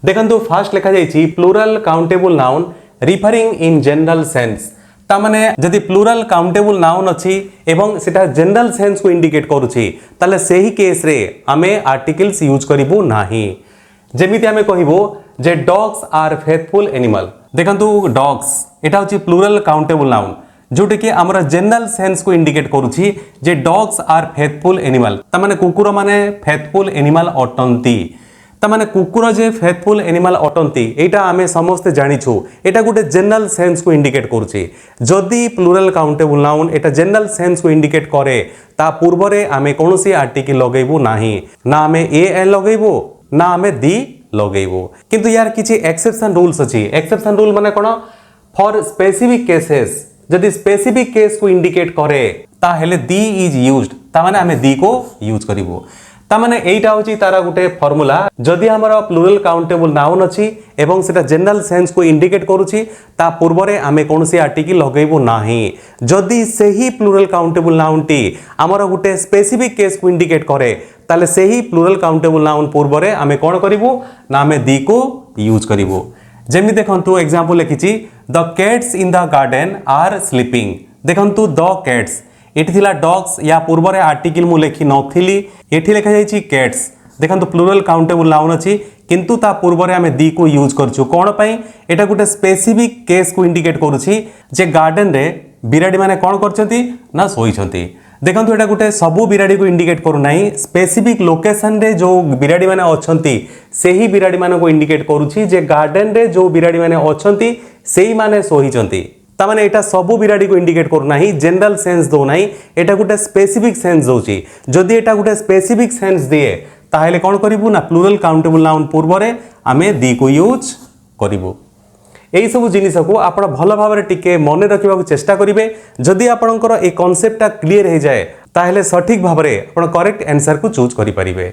देखंतु फास्ट लिखा जाइछि plural countable noun referring in general sense. ता माने जदि प्लूरल काउंटेबल नाउन अछि एवं सेटा जनरल सेंस को इंडिकेट करूछि ताले सेही केस रे आमे आर्टिकल्स यूज करिवो नाही। जेमिति आमे कहिबो जे डॉग्स आर फेथफुल एनिमल। देखंतु डॉग्स एटा होछि प्लूरल काउंटेबल नाउन जोटे कि आमर जनरल सेंस को इंडिकेट करूछि जे डॉग्स आर फेथफुल एनिमल। ता माने कुकुर माने फेथफुल एनिमल अटंती। ता माने कुकुर जे फेथफुल एनिमल अटंती एटा आमे समस्त जानिछु एटा गुटे जनरल सेंस को इंडिकेट करूछि। जदि प्लूरल काउंटेबल नाउन एटा जनरल सेंस को इंडिकेट करे ता पूर्वरे आमे कोनोसी आर्टिकल लगेबो नाही, ना आमे ए लगेबो ना आमे दी लगेबो। किंतु यार किछि एक्सेप्शन रूल्स अछि। एक्सेप्शन रूल माने कोन? फॉर स्पेसिफिक केसेस जदि स्पेसिफिक केस को इंडिकेट करे ता हेले दी इज यूज्ड, ता माने आमे दी को यूज करिवो। ता माने एटा होची तारा गुटे फार्मूला। जदि हमरा प्लूरल काउंटेबल नाउन अछि एवं सेटा जनरल सेंस को इंडिकेट करूछि ता पूर्वरे आमे कोनोसी आर्टिकल लगेबो नाही। जदि सेही प्लूरल काउंटेबल नाउन टी हमरा गुटे स्पेसिफिक केस को इंडिकेट करे ताले सेही प्लूरल काउंटेबल नाउन पूर्वरे आमे कोन करिवो ना आमे दी को यूज करिवो। जेमि देखंतु एग्जांपल लिखिछि the cats in the garden are sleeping. देखंतु द कैट्स एठी थिला डॉग्स या पूर्वरे आर्टिकल मु लेखि नथिली एठी लेखा जाइछि कैट्स। देखंतु प्लूरल काउंटेबल नाउन अछि किंतु ता पूर्वरे आमे दी को यूज करछु कोन पई? एटा गुटे स्पेसिफिक केस को इंडिकेट करूछि जे गार्डन रे बिराडी माने कोन करछंती ना सोइछंती। देखंतु एटा गुटे सबु बिराडी को इंडिकेट करू नाही, स्पेसिफिक लोकेशन रे जो बिराडी माने अछंती सेही बिराडी माने को इंडिकेट करूछि जे गार्डन रे जो बिराडी माने अछंती सेही माने सोहिचंती। ता माने एटा सबु बिराडी को इंडिकेट करू नाही, जनरल सेंस दो नाही, एटा गुटे स्पेसिफिक सेंस दोछि। जदि एटा गुटे स्पेसिफिक सेंस दिए ताहेले कोन करिवु ना प्लूरल काउंटेबल नाउन पूर्वरे आमे दी को यूज करिवु। एई सब जिनिस को आपण भलो भाबरे टिके मने रखिबा चेष्टा करिवे। जदि आपणकर ए कांसेप्टटा क्लियर हे जाए ताहेले सठिक भाबरे आपण करेक्ट आंसर को चूज करि परिबे।